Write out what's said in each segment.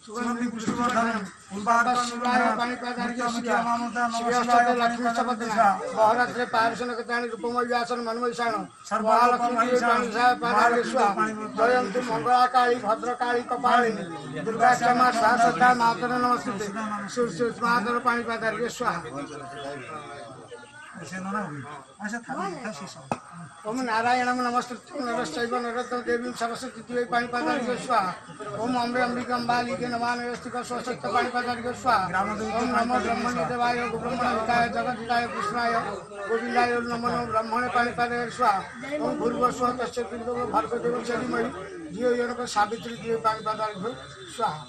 सुगंधि पुष्पवर्धन लक्ष्मी पारिशन रूपमय्यासन मनमयषाण जयंती मंगला काली भद्रकाली कपालिनी दुर्गा क्षमा सहस्रता मातर नमस्ते मातर पाणीपादार्घ्य स्वाहा। ओम नारायणम नमस्ते नरश्चैव नरोत्तम देवीं सरस्वती देवी पाणीपादार्घ्य स्वाहा। ओम अम्बे अम्बिकाम्बालिके नमानस्तिक स्वस्ति पाणीपादार्घ्य स्वाहा। ओम नमो ब्रह्मणे देवाय गोब्रह्मणिकाय जगद्धिताय कृष्णाय गोविंदाय नमो ब्रह्मणे पाणीपादार्घ्य स्वाहा। ओम भूर्भुवस्सुः तस्य पितरः भर्गदेवः धीमहि धियो यो नः सावित्री देवी पाणीपादार्घ्य स्वाहा।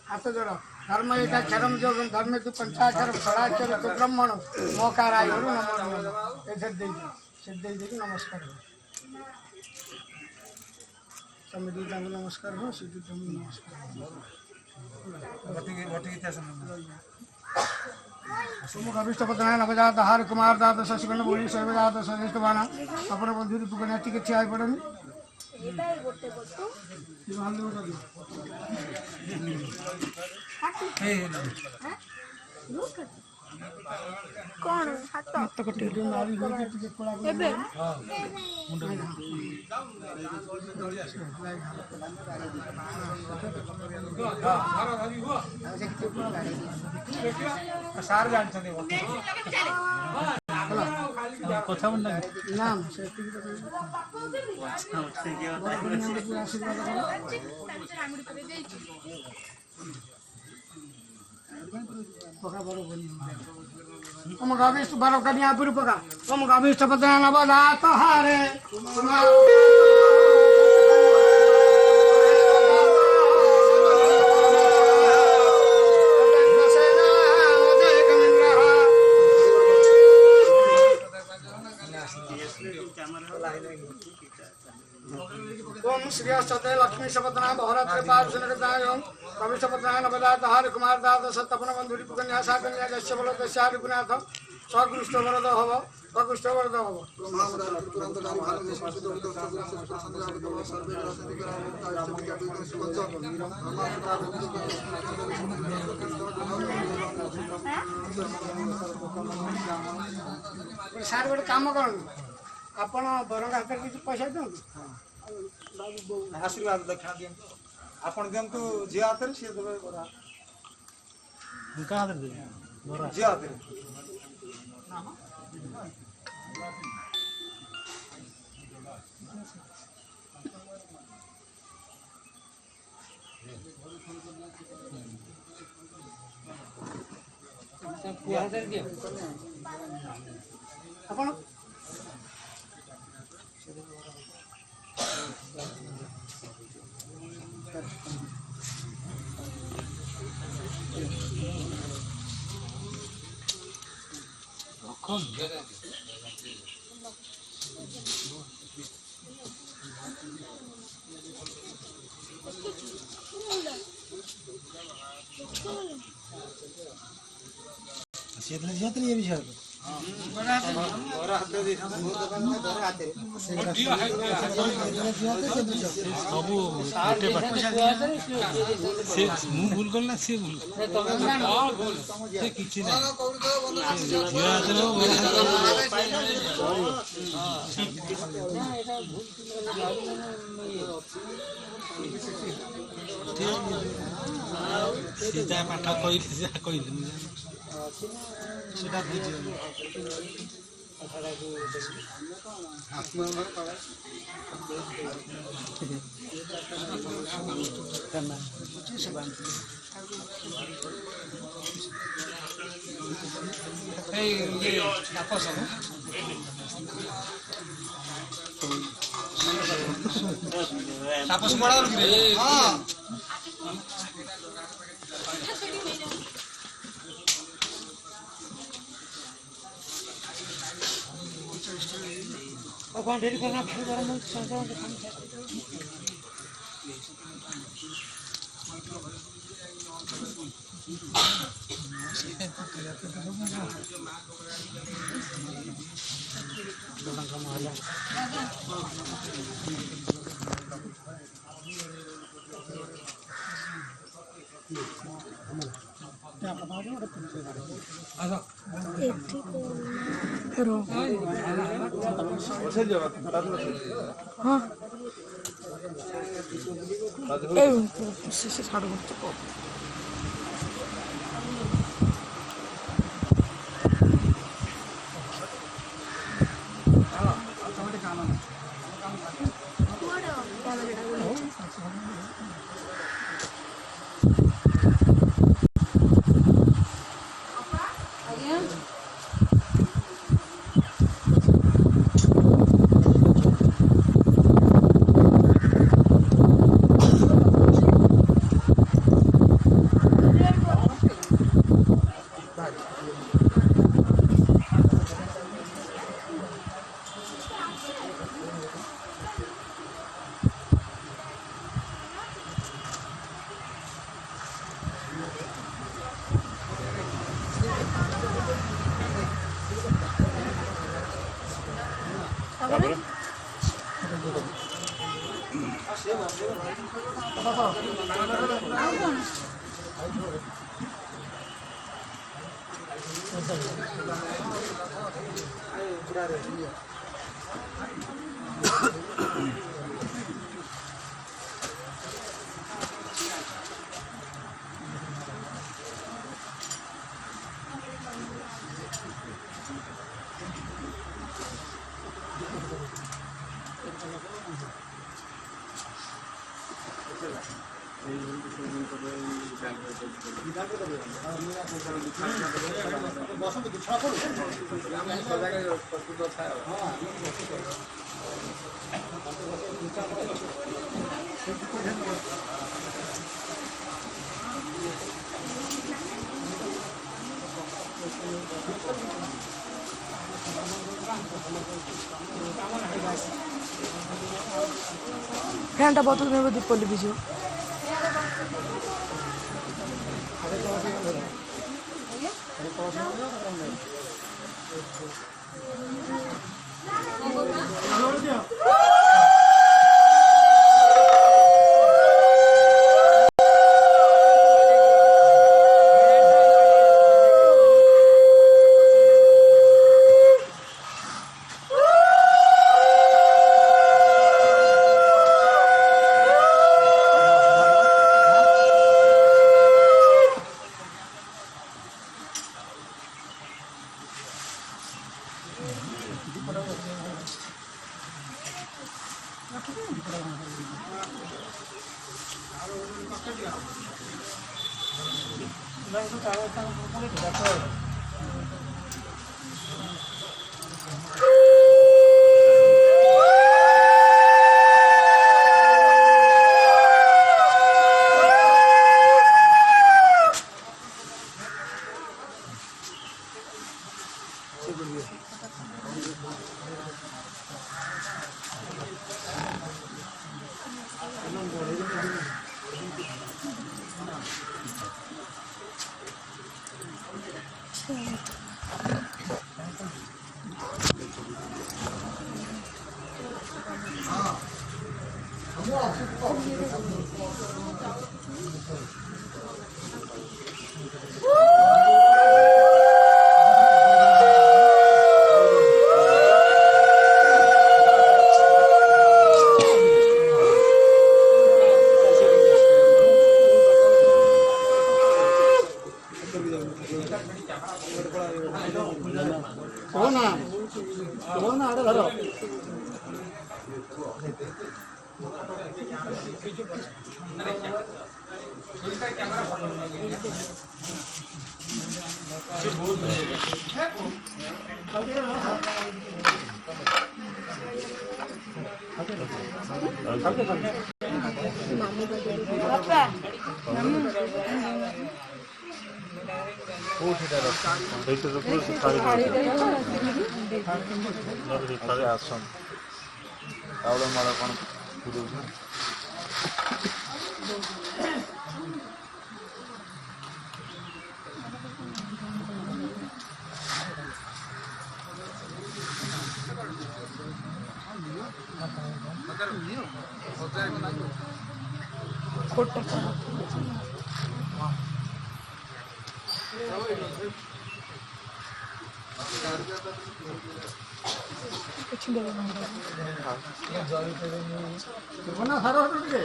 हाथ जोड़ धर्म एक क्षरम जो धर्म तू पंचाक्षर षडाक्षर तो ब्रह्मण मोकाराय नमो नमः ऐसे दे नमस्कार समिति नमस्कार हो सिद्धि नमस्कार सुमुख अभिष्टपतनाय नवजात हार कुमार दात शशिकर्ण बोली सर्वजात श्रेष्ठवान अपन बंधु पुकन्या टिके छिया पड़नी कौन हाथ तो कटेली नाली होगी टिके कोला एबे सार जानछने কথা বল না নাম সেটি पका बरो बनी ओम गाविष्ठ बरो कन्या पुर पका ओम गाविष्ठ पतना नवदात हारे ओम श्री सत्य लक्ष्मी शपथना भरत पार्षणकताय कवि शपथना नवदात हार कुमार दात सत्तपन बंधुरी पुकन्या सा कन्या दस्य बल दस्या रघुनाथ सकृष्ट वरद हव सकृष्ट वरद हव सार गोटे काम कर आपण बरंग हाथ किसी पैसा दिखाँ आशीर्वाद देखा दिखाँ आपण दिंतु झी हाथ सी देवे झी हाथ आपण ये विषय भूल कर ना सी भूल किसी सीधा पाठ कहले सीधा बुझे तापस बड़ा हां ওখানে ঢের করে না ফেলে গরম হচ্ছে সংসার ফ্যানটা বোতল নেবে দুধ পড়লে কিছু আসন ଚାଉଳ ମାଳ କ'ଣ ଦଉଛୁ? ନା ସାର ଟିକେ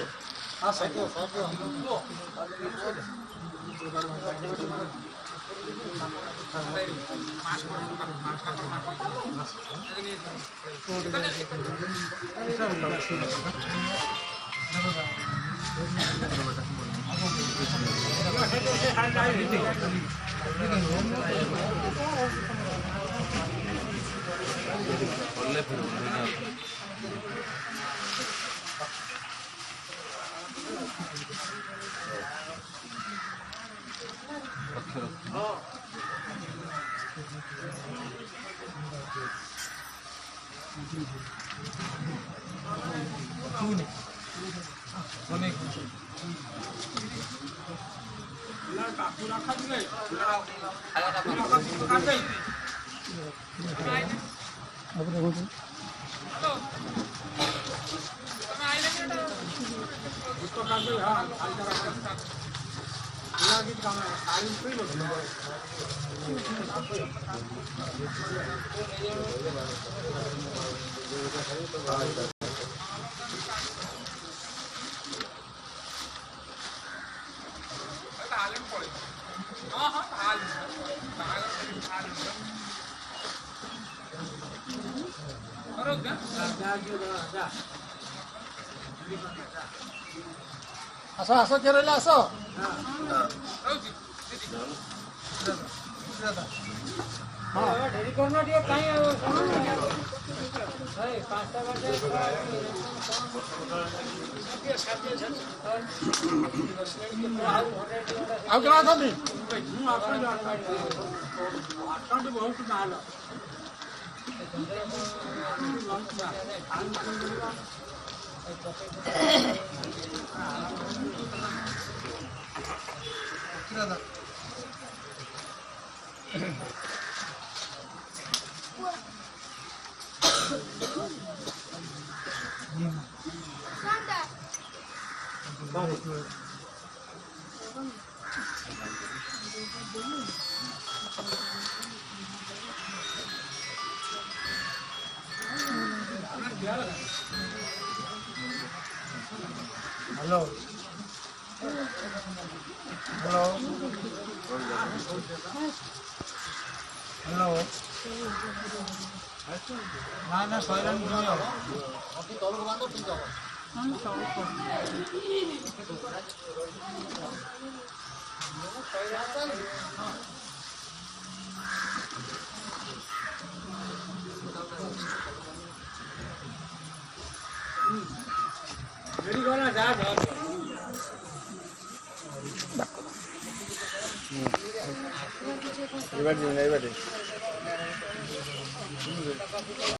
ଆସ ଆସ କିଏ ରହିଲେ ଆସ ଡେରି କରୁନ ଟିକେ କାଇଁ ଆଉ କେଣ ଅଛନ୍ତି ବହୁତ ମାଲ हेलो हेलो हेलो ना ना सैरान जा